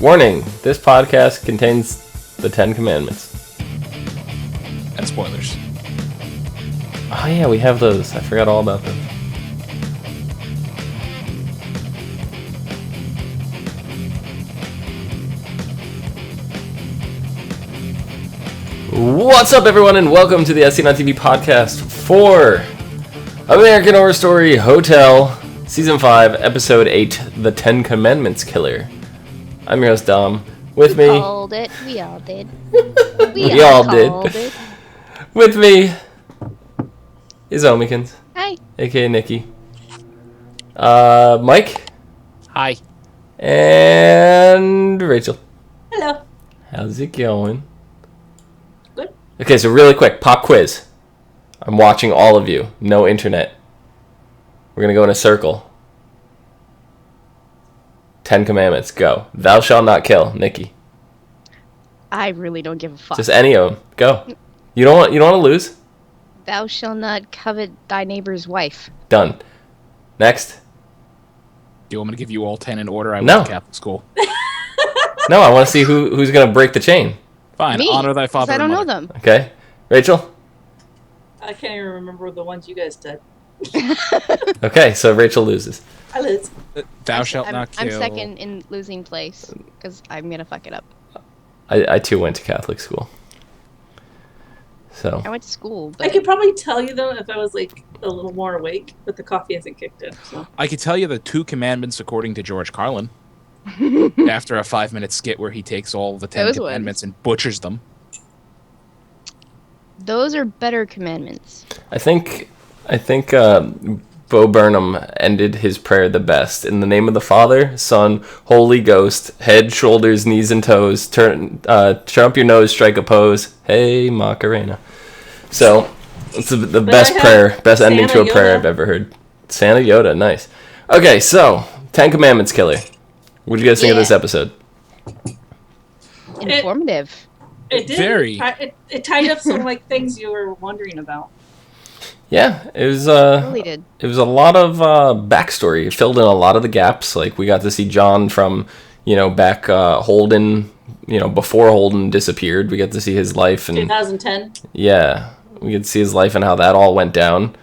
Warning, this podcast contains the 10 Commandments. And spoilers. Oh yeah, we have those. I forgot all about them. What's up, everyone, and welcome to the ASOTV podcast for American Horror Story Hotel, Season 5, Episode 8, The 10 Commandments Killer. I'm your host, Dom. With me... We all did. We all called did. it. With me is Omikins, Hi. aka Nikki. Mike. Hi. And Rachel. Hello. How's it going? Good. Okay, so really quick, pop quiz. I'm watching all of you. No internet. We're going to go in a circle. 10 Commandments, go. Thou shalt not kill, Nikki. I really don't give a fuck. Just any of them. Go. You don't want to lose? Thou shalt not covet thy neighbor's wife. Done. Next. Do you want me to give you all 10 in order? I No. went to Catholic school. No, I want to see who's going to break the chain. Fine. Me. Honor thy 'Cause father I don't and know mother. them. Okay. Rachel? I can't even remember the ones you guys did. Okay, so Rachel loses. I lose. Thou shalt I'm, not kill. I'm second in losing place because I'm gonna fuck it up. I too went to Catholic school. So. I went to school, I but could probably tell you though if I was like a little more awake, but the coffee hasn't kicked in. So I could tell you the 2 commandments according to George Carlin. After a 5-minute skit where he takes all the 10 Those commandments and butchers them. those are better commandments. I think Bo Burnham ended his prayer the best. In the name of the Father, Son, Holy Ghost, head, shoulders, knees, and toes. Turn up your nose, strike a pose. Hey, Macarena. So, it's the best prayer, best ending to a Santa prayer Yoda. I've ever heard. Santa Yoda, nice. Okay, so 10 Commandments Killer. What did you guys think of this Yeah. episode? Informative. it did. Very. It tied up some like things you were wondering about. Yeah, it was Really did. it was a lot of backstory. It filled in a lot of the gaps. Like, we got to see John from, back Holden, before Holden disappeared. We got to see his life, and 2010. yeah, we could see his life and how that all went down.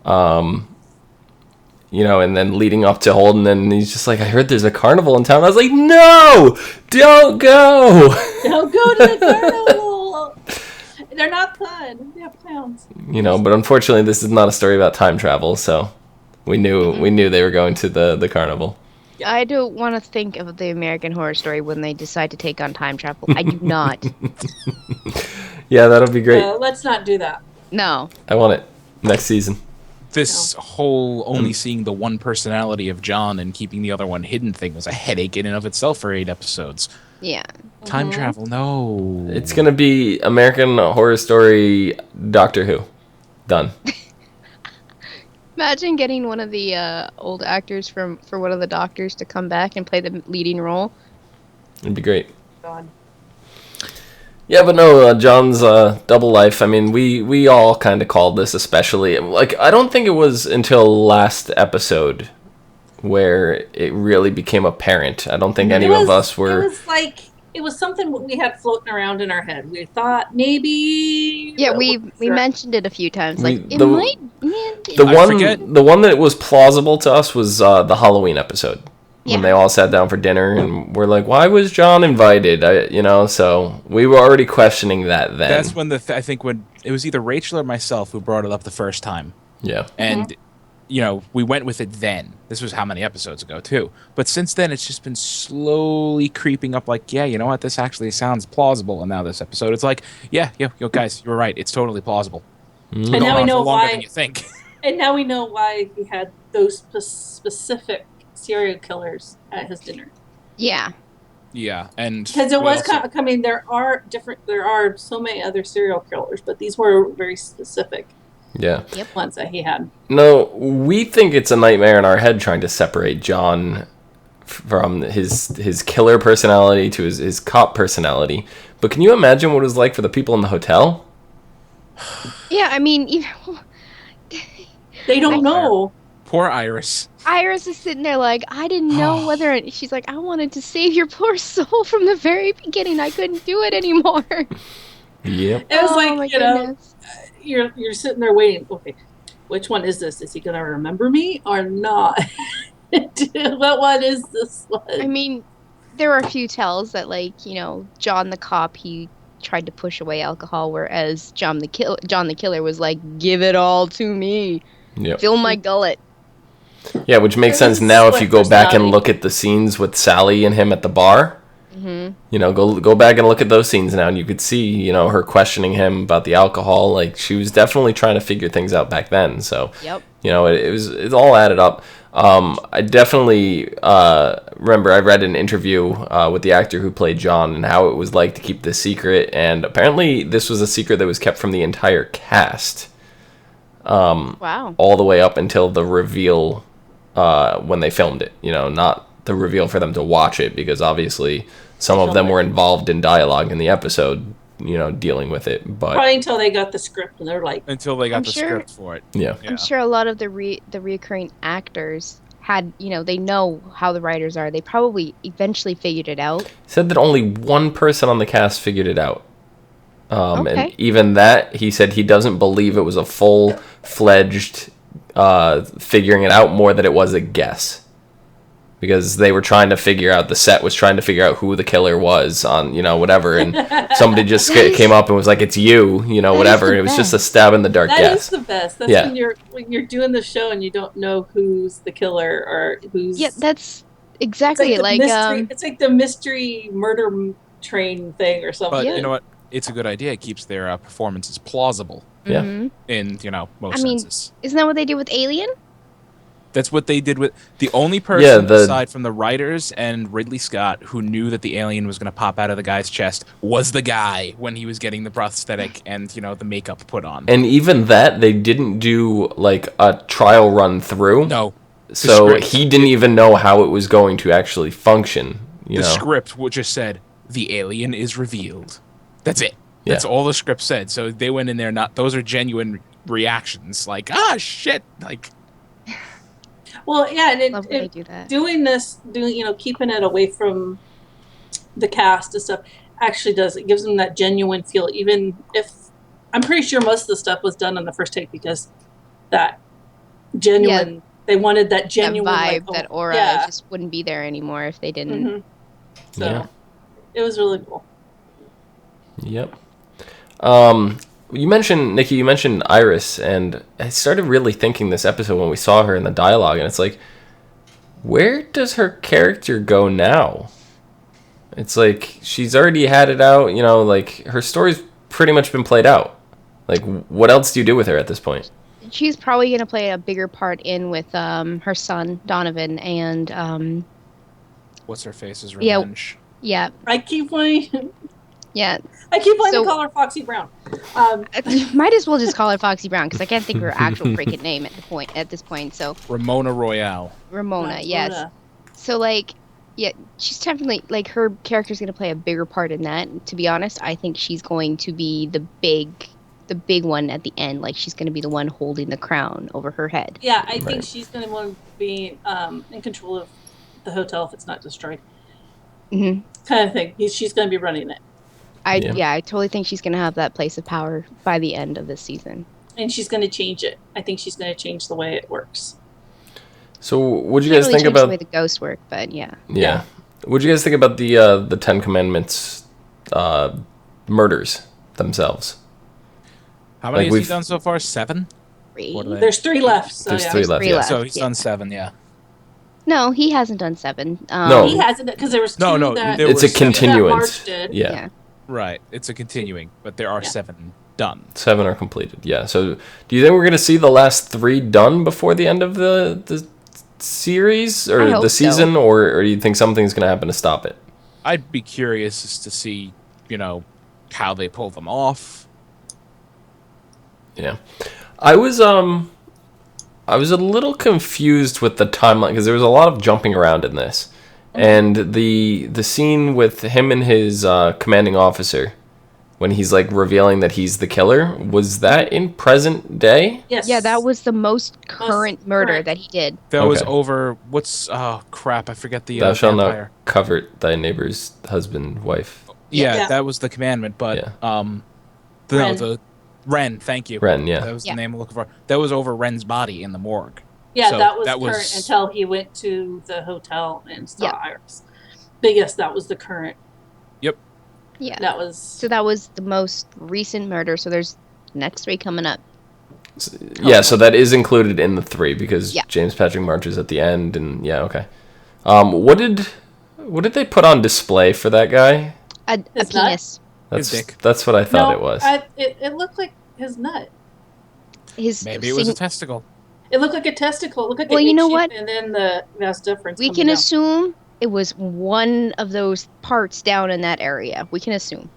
And then leading up to Holden, and he's just like, I heard there's a carnival in town. I was like, no, don't go. Don't go to the carnival. They're not fun. They have clowns. But unfortunately, this is not a story about time travel. So we knew they were going to the carnival. I don't want to think of the American Horror Story when they decide to take on time travel. I do not. Yeah, that'll be great. Let's not do that. No. I want it next season. This whole only seeing the one personality of John and keeping the other one hidden thing was a headache in and of itself for 8 episodes. Yeah. Time travel, no. It's gonna be American Horror Story Doctor Who. Done. Imagine getting one of the old actors for one of the doctors to come back and play the leading role. It'd be great. God. Yeah, but no, John's double life. I mean, we all kind of called this, especially. Like, I don't think it was until last episode where it really became apparent. I don't think any of us were. It was something we had floating around in our head. We thought maybe. Yeah, but we wasn't sure. mentioned it a few times. Like, We- it the- might... The the one that was plausible to us was the Halloween episode. When Yeah. they all sat down for dinner, and we're like, why was John invited? So we were already questioning that then. That's when I think when it was either Rachel or myself who brought it up the first time. Yeah. And, we went with it then. This was how many episodes ago, too. But since then, it's just been slowly creeping up like, yeah, you know what? This actually sounds plausible. And now this episode, it's like, yeah, guys, you're right. It's totally plausible. And now we On know for longer why. than you think. And now we know why he had those specific serial killers at his dinner. Yeah. Yeah, and Because it we was also- I mean, there are so many other serial killers, but these were very specific Yeah. ones that he had. No, we think it's a nightmare in our head trying to separate John from his killer personality to his cop personality. But can you imagine what it was like for the people in the hotel? Yeah, I mean, They don't know. Poor Iris. Iris is sitting there like, I didn't know whether she's like, I wanted to save your poor soul from the very beginning. I couldn't do it anymore. Yep. It was Oh, my like, goodness. you're sitting there waiting. Okay, which one is this? Is he going to remember me or not? What one is this one? I mean, there were a few tells that, like, John the cop, he tried to push away alcohol, whereas John the killer was like, give it all to me. Yep. Fill my gullet. Yeah, which makes sense now if you go back and look at the scenes with Sally and him at the bar. Mm-hmm. Go back and look at those scenes now, and you could see, her questioning him about the alcohol. Like, she was definitely trying to figure things out back then. So, Yep. It all added up. I definitely remember I read an interview with the actor who played John and how it was like to keep this secret, and apparently this was a secret that was kept from the entire cast. Wow. All the way up until the reveal when they filmed it. Not the reveal for them to watch it, because obviously some of them were involved in dialogue in the episode, dealing with it. But probably until they got the script and they're like, Until they got I'm the sure- script for it. yeah. I'm sure a lot of the reoccurring actors had, they know how the writers are. They probably eventually figured it out. Said that only one person on the cast figured it out. And Okay. even that, he said he doesn't believe it was a full-fledged figuring it out, more that it was a guess. Because they were trying to figure out, the set was trying to figure out who the killer was on, whatever. And somebody just came up and was like, it's you, whatever. the And it was just a best. stab in the dark that guess. is the best. That's Yeah. when you're doing the show and you don't know who's the killer or who's. Yeah, that's it's exactly like, the like mystery, it's like the mystery murder train thing or something. But Yeah. you know what? It's a good idea. It keeps their performances plausible Yeah. mhm. in, most I mean- senses. Isn't that what they did with Alien? That's what they did with the only person the- aside from the writers and Ridley Scott who knew that the alien was going to pop out of the guy's chest was the guy when he was getting the prosthetic and, the makeup put on. And even that, they didn't do, like, a trial run through. No. So script. he didn't even know how it was going to actually function, The script just said, the alien is revealed. That's it. Yeah. That's all the script said. So they went in there, those are genuine reactions. Like, shit. Like, Well, yeah, and Love when they do that. keeping it away from the cast and stuff actually does. It gives them that genuine feel, even if I'm pretty sure most of the stuff was done on the first take because that genuine. They wanted that genuine That vibe, like, that aura Yeah. just wouldn't be there anymore if they didn't. Mhm. So Yeah. it was really cool. Yep. Nikki, you mentioned Iris, and I started really thinking this episode when we saw her in the dialogue, and it's like, where does her character go now? It's like, she's already had it out, like, her story's pretty much been played out. Like, what else do you do with her at this point? She's probably going to play a bigger part with her son, Donovan, and, what's her face's Yeah. revenge? yeah, I keep wanting So- to call her Foxy Brown. might as well just call her Foxy Brown, because I can't think of her actual freaking name at this point, so Ramona Royale. Ramona, That's yes. Ramona. So, like, yeah, she's definitely, like, her character's going to play a bigger part in that. To be honest, I think she's going to be the big one at the end. Like, she's going to be the one holding the crown over her head. Yeah, I Right. think she's going to want to be in control of the hotel if it's not destroyed, Hmm kind of thing. She's going to be running it, I Yeah. totally think she's going to have that place of power by the end of this season. and she's going to change it. I think she's going to change the way it works. So, what'd you Can't guys really think change about... the way the ghosts work, but yeah. Yeah. What'd you guys think about the Ten Commandments murders themselves? How many Like, has he we've- done so far? 7? Three. What are they? There's 3 left. So There's yeah. 3 left, three yeah. left. So he's yeah. done 7, yeah. No, he hasn't done 7. No. He hasn't because there was 2 No, that, there It's were a seven. continuance. March did. Yeah. Right. It's a continuing, but there are Yeah. 7 done. 7 are completed, yeah. So, do you think we're going to see the last 3 done before the end of the series I or hope the season, so. or do you think something's going to happen to stop it? I'd be curious as to see, how they pull them off. Yeah. I was a little confused with the timeline because there was a lot of jumping around in this. And the scene with him and his commanding officer when he's like revealing that he's the killer. Was that in present day? Yes. Yeah, that was the most current murder current. that he did. That was Okay. over. What's crap? I forget the Thou shalt vampire. not covet thy neighbor's husband, wife. Yeah, Yeah. that was the commandment. But Yeah. the Ren. Thank you. Ren, yeah. That was Yeah. the name I'm looking for. That was over Ren's body in the morgue. Yeah, So that was that current was- until he went to the hotel and saw Yeah. Iris. But yes, that was the current. Yeah. That was. So that was the most recent murder. So there's next 3 coming up. Yeah, so that is included in the 3 because Yeah. James Patrick March is at the end, and yeah, okay. What did they put on display for that guy? A His nut? penis. That's dick. that's what I thought No, it was. It looked like his nut. His Maybe it was a testicle. It looked like a testicle. It looked like Well, an you know egg what? shape, and then the vas deferens. We coming can down. assume it was one of those parts down in that area. We can assume.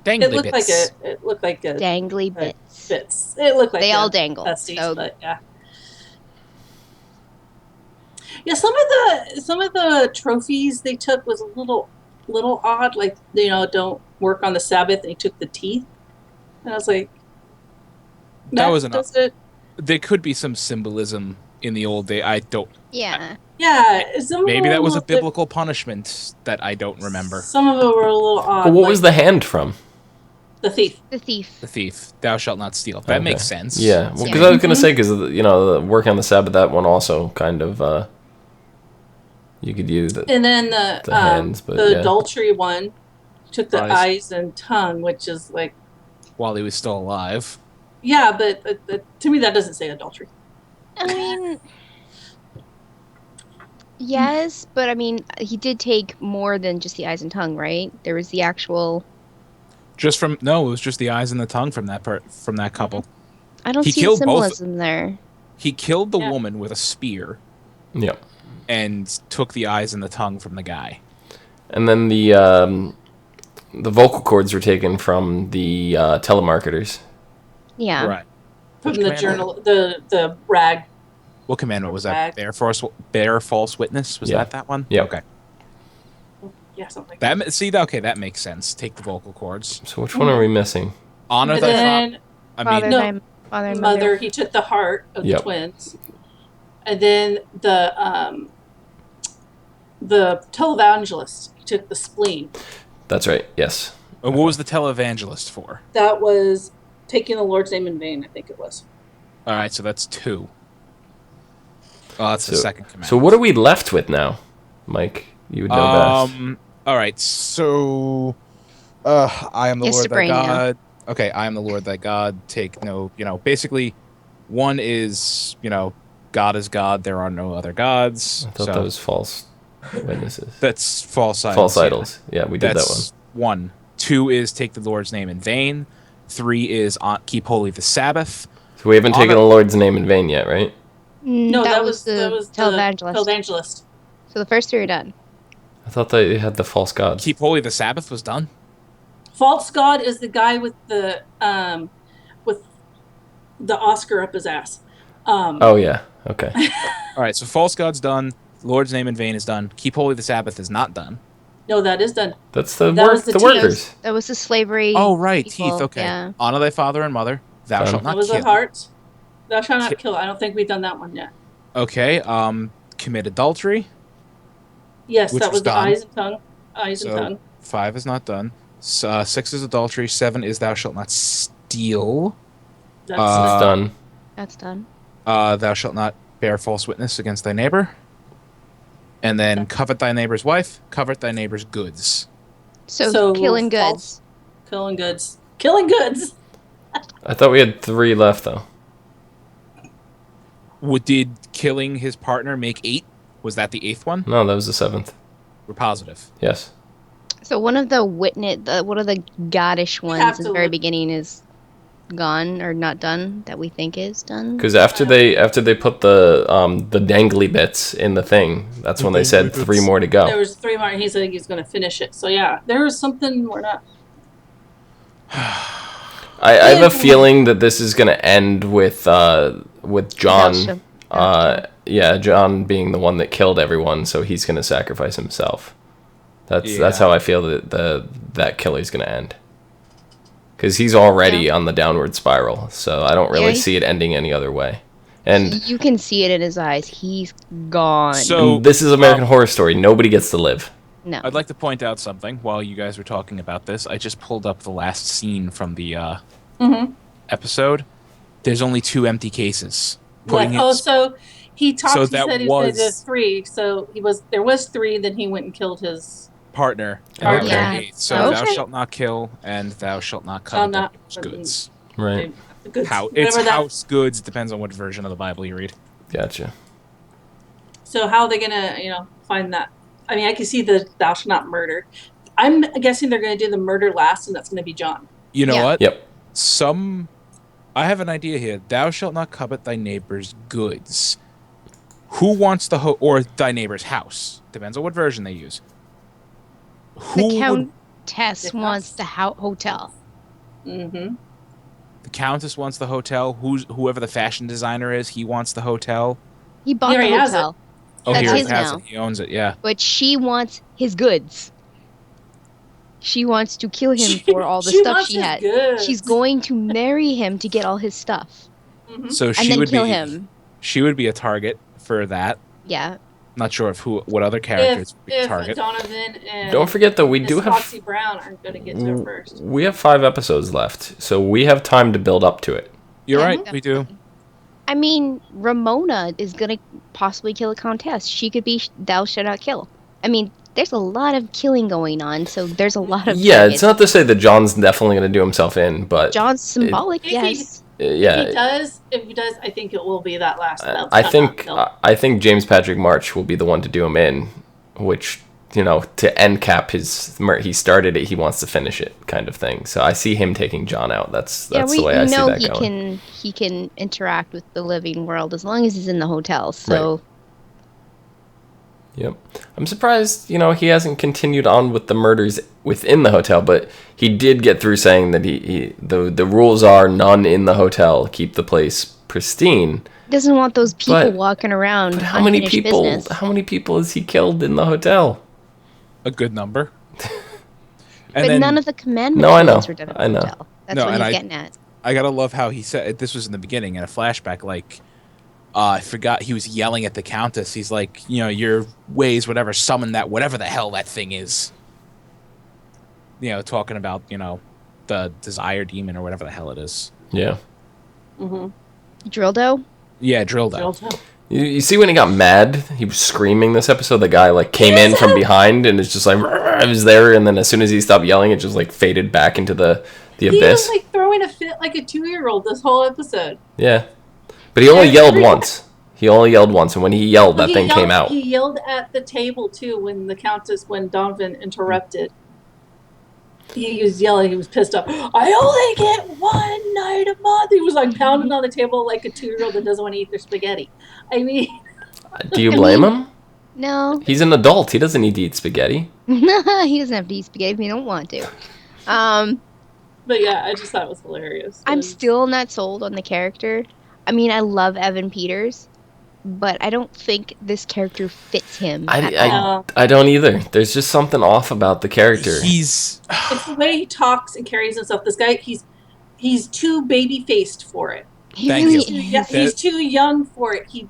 Dangly It looked bits. like a. It looked like a Dangly Right. bits. bits. It looked like They a all dangle, testes, so- but yeah. Yeah, some of the trophies they took was a little odd. Like, don't work on the Sabbath, and he took the teeth, and I was like, That was enough. does it. There could be some symbolism in the old day. I don't. Yeah. Yeah, some of Maybe them that were was a little bit- biblical punishment that I don't remember. Some of them were a little odd. Well, what like was the hand from? the thief? The thief. The thief, thou shalt not steal. That Okay. makes sense. Yeah, well, because Yeah. I was gonna say because the working on the Sabbath, that one also kind of you could use the And then The hands, but the yeah. adultery one took the Eyes. eyes and tongue, which is like, While he was still alive. yeah, but to me that doesn't say adultery. I mean, yes, but I mean, he did take more than just the eyes and tongue, right? There was the actual. It was just the eyes and the tongue from that couple. I don't He see the killed both- symbolism there. He killed the Yeah. woman with a spear yeah. and took the eyes and the tongue from the guy. And then the vocal cords were taken from the telemarketers. Yeah. Right. From Which the commandment? journal, the rag. What commandment was that? Rag. Bear false witness? Was Yeah. that one? Yeah. Okay. Yeah, something like that. Okay, that makes sense. Take the vocal cords. So which one are we missing? Honor And thy then I Father, mean, No. thy father, and mother, mother. he took the heart of Yep. the twins, and then the televangelist, he took the spleen. That's right. Yes. what was the televangelist for? That was taking the Lord's name in vain. I think it was. All right, so that's 2. Oh, that's the second commandment. So what are we left with now, Mike? You would know best. All right, so I am the Yes, Lord thy Sabrina. God. Okay, I am the Lord thy God. Take no, basically, one is, God is God. There are no other gods. I thought that was false witnesses. That's false idols. False yeah. idols. Yeah, we did that one. That's 1. 2 is take the Lord's name in vain. 3 is keep holy the Sabbath. So we haven't taken Honor- the Lord's name in vain yet, right? No, that was the the televangelist. televangelist. So the first 3 are done. I thought they had the false gods. Keep holy the Sabbath was done. False god is the guy with the Oscar up his ass. Oh yeah. Okay. All right, so false god's done. Lord's name in vain is done. Keep holy the Sabbath is not done. No, that is done. That's the That was the teeth. workers. That was the slavery. Oh, right, people, teeth. Okay. Yeah. Honor thy father and mother. Thou Done. shalt That not was kill. the heart. Thou shalt not Ki- kill. I don't think we've done that one yet. Okay. Commit adultery. Yes, Which that was was the done. eyes and tongue. Eyes and So tongue. 5 is not done. 6 is adultery. 7 is thou shalt not steal. That's It's done. That's done. Thou shalt not bear false witness against thy neighbor. And then covet thy neighbor's wife. Covet thy neighbor's goods. So killing goods. false- killing goods. Killing goods. I thought we had 3 left though. Did killing his partner make 8? Was that the 8th one? No, that was the 7th. We're positive. Yes. So one of the one of the goddish have ones in to the very look- beginning is gone or not done that we think is done. Because after they put the dangly bits in the thing, that's when they said 3 more to There go. was 3 more, and he said he's going to finish it. So yeah, there was something we're not. I have a feeling that this is gonna end with John. John being the one that killed everyone, so he's gonna sacrifice himself. That's Yeah. how I feel that that killer's gonna end. because he's already on the downward spiral. So I don't really see it ending any other way. And you can see it in his eyes. He's gone. So this is American Horror Story. Nobody gets to live. No. I'd like to point out something while you guys were talking about this. I just pulled up the last scene from the episode. There's only 2 empty cases. So he talked. So he that said was- there's 3. So there was 3. Then he went and killed his partner. Partner. Yeah. So Okay. thou shalt not kill, and thou shalt not Shall covet not- thy neighbor's goods. Right. goods. It's whatever that- house goods. Depends on what version of the Bible you read. Gotcha. So how are they gonna find that? I mean, I can see the thou shalt not murder. I'm guessing they're gonna do the murder last, and that's gonna be John. You know Yeah. what? Yep. I have an idea here. Thou shalt not covet thy neighbor's goods. Who wants the or thy neighbor's house? Depends on what version they use. Who The would- Countess wants the hotel. Mm-hmm. the Countess wants the hotel. Whoever the fashion designer is, he wants the hotel. He bought He the already has hotel, Oh, That's he already his has now. it. He owns it. Yeah. but she wants his goods. She wants to kill him for all the She stuff wants she his had. goods. She's going to marry him to get all his stuff Mhm. So and she then would kill be him. she would be a target for that. Yeah. Not sure of what other characters would be a If target. Donovan and Don't forget though, we Miss do have Foxy Brown aren't gonna get to her first. we have 5 episodes left, so we have time to build up to it. You're Yeah, right. We do. definitely. I mean, Ramona is gonna possibly kill a countess. She could be thou shalt not kill. I mean, there's a lot of killing going on, so there's a lot of Yeah, it's targets. not to say that John's definitely going to do himself in, but John's symbolic, If he- yes. yeah, If he does, I think it will be that last. thou I shalt think not kill. I think James Patrick March will be the one to do him in, which to end cap he started it, he wants to finish it, kind of thing. So I see him taking John out. That's Yeah, the way I see that going. he can interact with the living world as long as he's in the hotel. So Yep. I'm surprised, he hasn't continued on with the murders within the hotel, but he did get through saying that the rules are none in the hotel, keep the place pristine. he doesn't want those people But- walking around. But how many unfinished people business. how many people has he killed in the hotel? A good number. But none of the commandment No, I know. killings were done at the I know. hotel. That's No, what and he's I- getting at. I gotta love how he said this was in the beginning in a flashback. Like, I forgot he was yelling at the Countess. He's like, your ways, whatever, summon that, whatever the hell that thing is. Talking about the desire demon or whatever the hell it is. Yeah. Drildo? Yeah, drilled out. Delta. You see when he got mad, he was screaming this episode. The guy came in from behind and it's just like I was there, and then as soon as he stopped yelling, it just faded back into the He abyss. was throwing a fit like a 2-year-old this whole episode. Yeah, but he only yelled once. He only yelled once, and when he yelled, that thing came out. He yelled at the table too when when Donovan interrupted. He was yelling. He was pissed off. I only get one night a month. He was pounding on the table like a 2-year-old that doesn't want to eat their spaghetti. I mean, Do you blame him? No. He's an adult. He doesn't need to eat spaghetti. He doesn't have to eat spaghetti if he don't want to. but yeah, I just thought it was hilarious. I'm still not sold on the character. I mean, I love Evan Peters, but I don't think this character fits him at all. I don't either. There's just something off about the character. It's the way he talks and carries himself. This guy, he's too baby faced for it. He Thank really you. is. Yeah, he's too young for it. You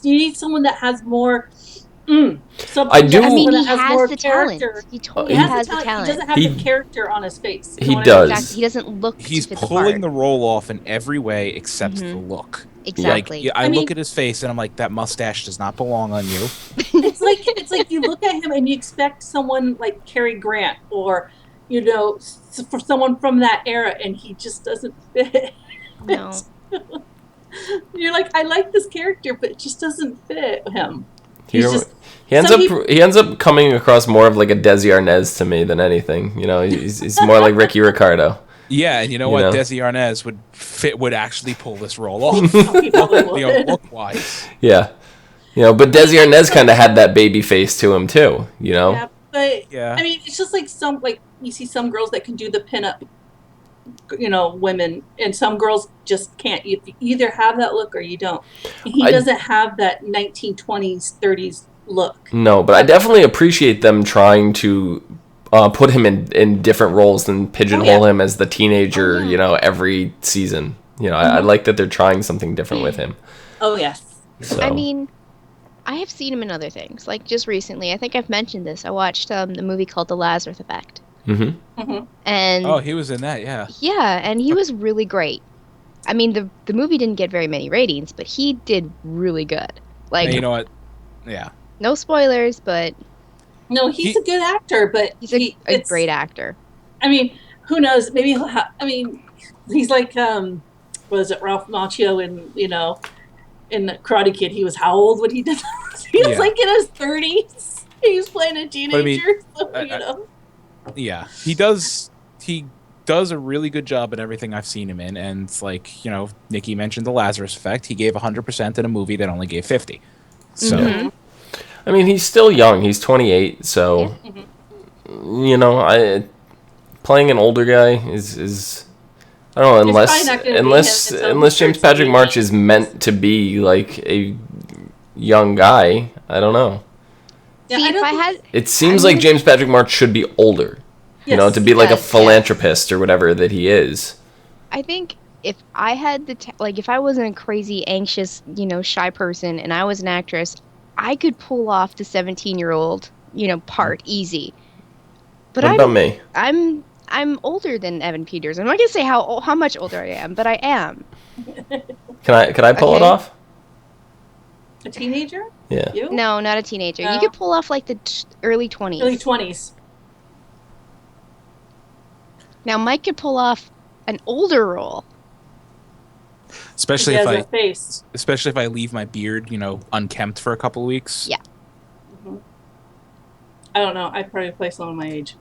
need someone that has more. I do- I mean, someone he that has has more the character. talent. He totally He has the He talent. doesn't have He- the character on his face. You he know what I mean? does. Exactly. He doesn't look He's to fit the pulling part. the role off in every way except the look. Exactly. Like, I I mean- look at his face and I'm like, that mustache does not belong on you. It's like you look at him and you expect someone like Cary Grant or for someone from that era, and he just doesn't fit. No. You're like, I like this character, but it just doesn't fit him. He, He's just- he ends up coming across more of a Desi Arnaz to me than anything. He's more like Ricky Ricardo. Yeah, and you know You what? know? Desi Arnaz would actually pull this role off. He probably would. Look wise. Yeah. But Desi Arnaz kind of had that baby face to him too, Yeah, but Yeah. I mean, it's just like you see some girls that can do the pinup, women, and some girls just can't. You either have that look or you don't. He doesn't have that 1920s, 30s look. No, but I definitely appreciate them trying to put him in different roles than pigeonhole him as the teenager, every season. I like that they're trying something different with him. Oh, yes. So. I mean, I have seen him in other things. Like, just recently, I think I've mentioned this. I watched the movie called The Lazarus Effect. And he was in that, yeah. Yeah, and he was really great. I mean, the movie didn't get very many ratings, but he did really good. Like, and you know what? Yeah. No spoilers, but no, he's a good actor, but he's a great actor. I mean, who knows? Maybe he's like was it Ralph Macchio in Karate Kid? He was how old when he did that? He was like in his 30s. He was playing a teenager. Yeah, he does a really good job in everything I've seen him in, and it's like, Nikki mentioned The Lazarus Effect. He gave 100% in a movie that only gave 50. So, I mean, he's still young. He's 28, so playing an older guy is I don't know, unless James Patrick March is meant to be like a young guy. I don't know. Yeah, it seems like James Patrick March should be older, to be like a philanthropist or whatever that he is. I think if I had if I wasn't a crazy, anxious, shy person and I was an actress, I could pull off the 17-year-old, part easy. But what about me? I'm older than Evan Peters. I'm not gonna say how much older I am, but I am. Can I pull it off? A teenager? Yeah. You? No, not a teenager. No. You could pull off like the early 20s. Early 20s. Now Mike could pull off an older role. Especially if I leave my beard, unkempt for a couple of weeks. Yeah. I don't know. I'd probably play someone my age.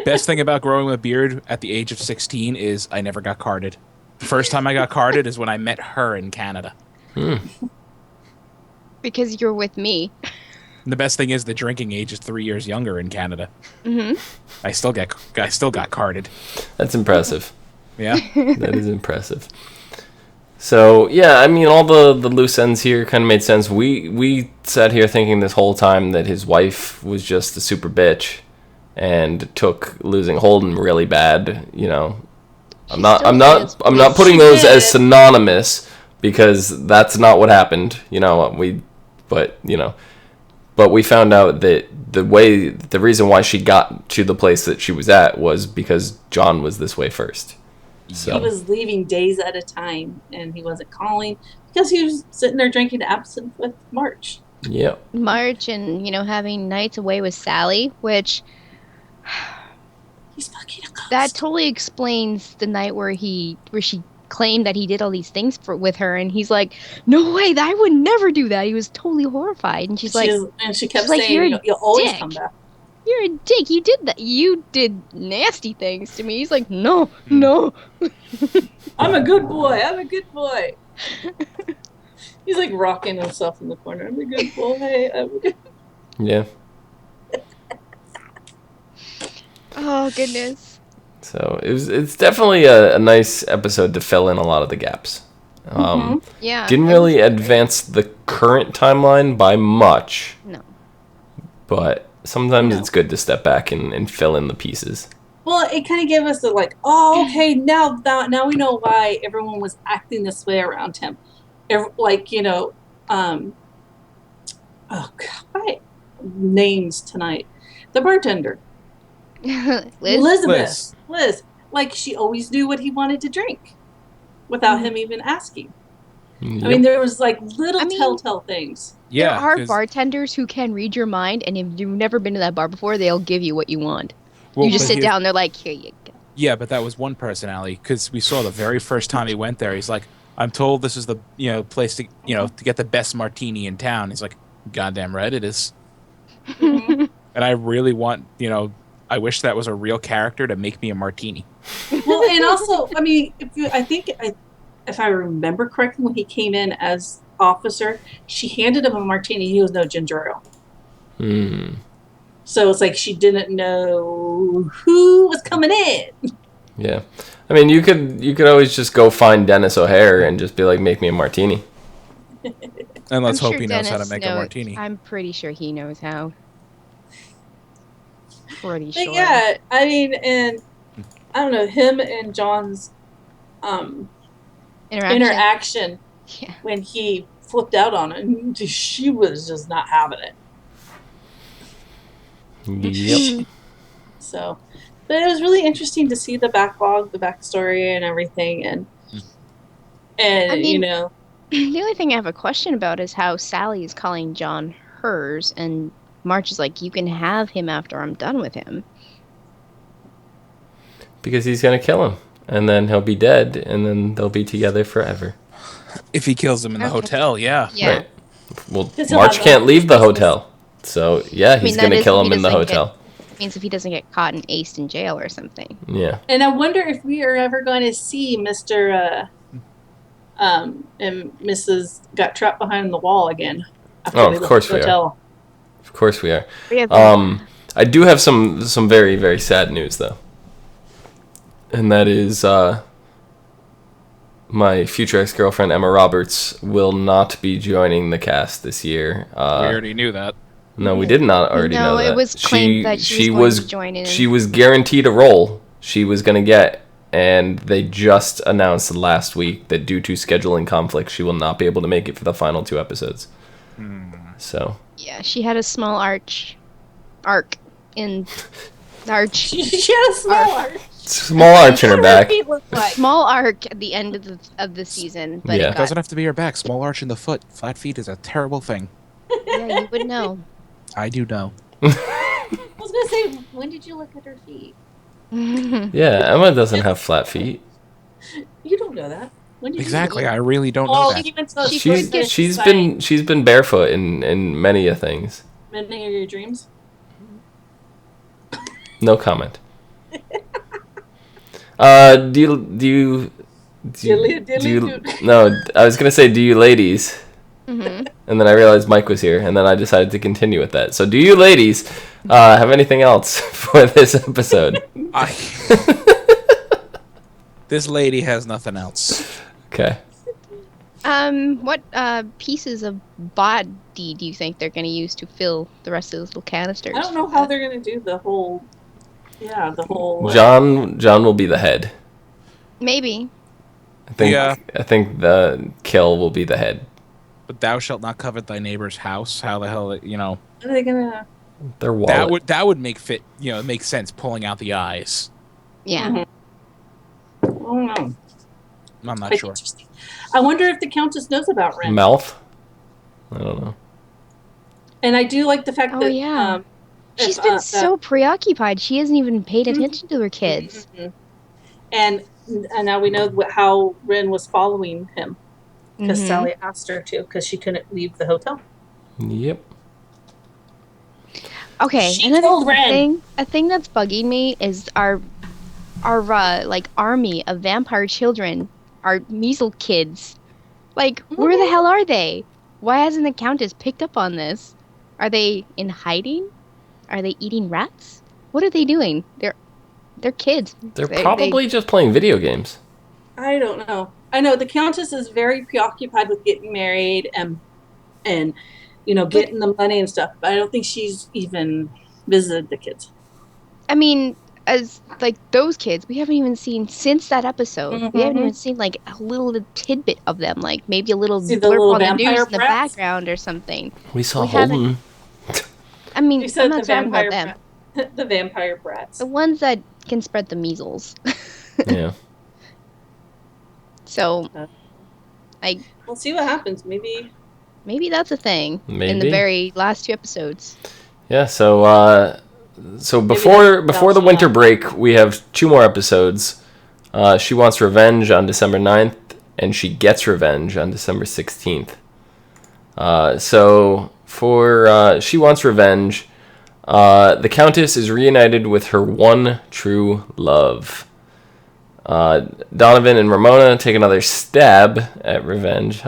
Best thing about growing a beard at the age of 16 is I never got carded. The first time I got carded is when I met her in Canada. Because you're with me. And the best thing is the drinking age is 3 years younger in Canada. I still got carded. That's impressive. Yeah. That is impressive. So, yeah, I mean, all the loose ends here kind of made sense. We sat here thinking this whole time that his wife was just a super bitch and took losing Holden really bad, I'm not putting those as synonymous because that's not what happened, but we found out that the reason why she got to the place that she was at was because John was this way first. So. He was leaving days at a time, and he wasn't calling because he was sitting there drinking absinthe with March. Yeah. March and, having nights away with Sally, which... He's fucking a ghost. That totally explains the night where she claimed that he did all these things with her, and he's like, "No way, I would never do that." He was totally horrified, and she kept saying, "You'll always come back. You're a dick. You did that. You did nasty things to me." He's like, "No." I'm a good boy. He's like rocking himself in the corner. I'm a good boy. Yeah. Oh, goodness. So it's definitely a nice episode to fill in a lot of the gaps. Yeah. Didn't really advance the current timeline by much. No. But sometimes it's good to step back and fill in the pieces. Well, it kind of gave us the okay, now we know why everyone was acting this way around him. Oh God, names tonight. The bartender. Liz. Like, she always knew what he wanted to drink without him even asking. Yep. I mean, there was little telltale things. Yeah, there are bartenders who can read your mind, and if you've never been to that bar before, they'll give you what you want. Well, you just sit down, they're like, "Here you go." Yeah, but that was one personality, because we saw the very first time he went there, he's like, "I'm told this is the place to to get the best martini in town." He's like, "Goddamn right it is." And I really want I wish that was a real character to make me a martini. Well, and also, I mean, if I remember correctly, when he came in as officer, she handed him a martini. He was no ginger ale. So it's like she didn't know who was coming in. Yeah, I mean, you could always just go find Dennis O'Hare and just be like, "Make me a martini." And let's hope he knows how to make a martini. I'm pretty sure he knows how. Pretty But sure. yeah, I mean, and I don't know, him and John's interaction Yeah. when he flipped out on it, and she was just not having it. Yep. So, but it was really interesting to see the backlog, the backstory, and everything, and I mean, you know, the only thing I have a question about is how Sally is calling John hers, and March is like, you can have him after I'm done with him. Because he's gonna kill him, and then he'll be dead, and then they'll be together forever. If he kills him in the hotel, yeah. Yeah. Right. Well, Because he'll March have can't the- leave the hotel, so yeah, he's that gonna is kill if him he in the doesn't hotel. Means if he doesn't get caught and aced in jail or something. Yeah. And I wonder if we are ever going to see Mr. And Mrs. got trapped behind the wall again. After Oh, they of left course the we are. hotel. Of course we are. We have I do have some very, very sad news though, and that is my future ex-girlfriend Emma Roberts will not be joining the cast this year. We already knew that. No, we did not already know that. it was claimed that she was going to join in. She was guaranteed a role she was going to get, and they just announced last week that due to scheduling conflicts, she will not be able to make it for the final 2 episodes. So. Yeah, she had a small arc in arch. She had a small arch. Small arch in her back. Small arc at the end of the season, but Yeah. It doesn't have to be her back. Small arch in the foot. Flat feet is a terrible thing. yeah, you would know. I do know. I was going to say, when did you look at her feet? Yeah, Emma doesn't have flat feet. You don't know that. When did Exactly. You I really don't know Oh, that. even so, She's been barefoot in many a things. Many of your dreams. No comment. Do you no, I was gonna say, do you ladies? Mm-hmm. And then I realized Mike was here, and then I decided to continue with that. So, do you ladies have anything else for this episode? This lady has nothing else. Okay. What pieces of body do you think they're going to use to fill the rest of those little canisters? I don't know how they're going to do the whole. Yeah, the whole. John will be the head. Maybe. Yeah. I think the kill will be the head. But thou shalt not covet thy neighbor's house. How the hell, Are they gonna? Their wallet. that would make make sense. Pulling out the eyes. Yeah. Mhm. I don't know. I'm not Quite sure. interesting. I wonder if the Countess knows about Ren. Mouth. I don't know. And I do like the fact Oh, that yeah. She's been so preoccupied. She hasn't even paid Mhm. attention to her kids. Mhm. And now we know how Ren was following him because Mhm. Sally asked her to because she couldn't leave the hotel. Yep. Okay, She another killed Ren. a thing that's bugging me is our army of vampire children, our measle kids. Like, where the hell are they? Why hasn't the Countess picked up on this? Are they in hiding? Are they eating rats? What are they doing? They're kids. They're probably just playing video games. I don't know. I know the Countess is very preoccupied with getting married and getting the money and stuff. But I don't think she's even visited the kids. I mean, as like those kids, we haven't even seen since that episode. We haven't even seen like a little tidbit of them, like maybe a little See the blurb little on the news vampire in the brats? background or something. We saw We haven't- Holden. I mean, You I'm said not the talking about vampire, them. the vampire brats. The ones that can spread the measles. Yeah. So, We'll see what happens. Maybe. maybe that's a thing in Maybe. the very last 2 episodes. Yeah. So before the winter break, we have 2 more episodes. She Wants Revenge on December 9th, and She Gets Revenge on December 16th. So for She Wants Revenge, the Countess is reunited with her one true love. Donovan and Ramona take another stab at revenge.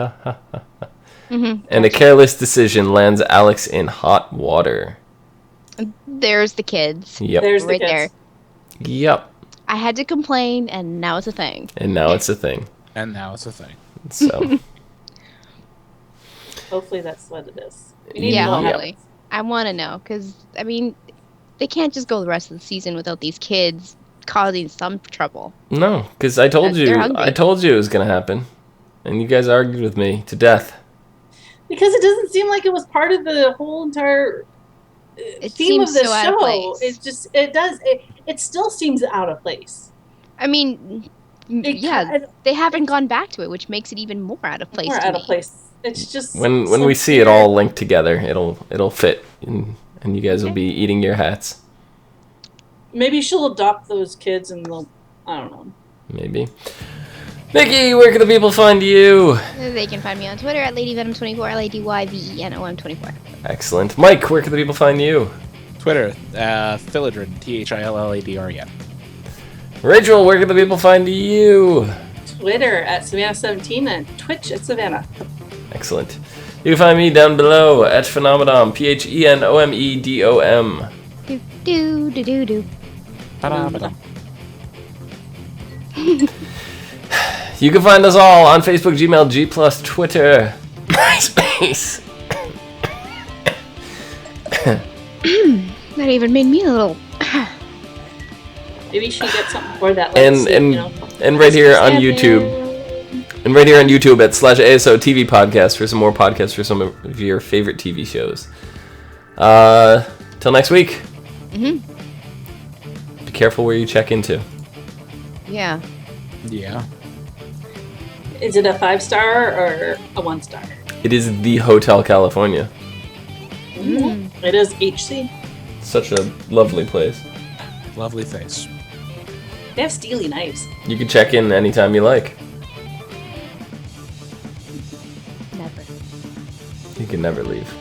And a careless decision lands Alex in hot water. There's the kids. Yep. There's Right the kids. there. Yep. I had to complain, and now it's a thing. And now it's a thing. And now it's a thing. So Hopefully that's what it is. We need to Yeah, know what hopefully. I want to know, because, I mean, They can't just go the rest of the season without these kids causing some trouble. No, because I told They're you. hungry. I told you it was going to happen. And you guys argued with me to death. Because it doesn't seem like it was part of the whole entire It theme of seems the so out of show. place. It still seems out of place. I mean, they haven't gone back to it, which makes it even more out of place More to out me. of place. It's just When so we see it weird. all linked together, it'll fit, and you guys will be eating your hats. Maybe she'll adopt those kids and they'll, I don't know. Maybe. Nikki, where can the people find you? They can find me on Twitter at LadyVenom24, LadyYvenom24. Excellent. Mike, where can the people find you? Twitter, Philidren, THILLADREN. Rachel, where can the people find you? Twitter at Savannah17 and Twitch at Savannah. Excellent. You can find me down below at Phenomenon, PHENOMEDOM. Do. Ta-da. You can find us all on Facebook, Gmail, G+, Twitter, MySpace. That even made me a little... Maybe she gets something for that. And right here on YouTube. And right here on YouTube at /ASOTV podcast for some more podcasts for some of your favorite TV shows. Till next week. Mm-hmm. Be careful where you check into. Yeah. Yeah. Is it a 5-star or a 1-star? It is the Hotel California. It is HC. Such a lovely place. Lovely face. They have steely knives. You can check in anytime you like. Never. You can never leave.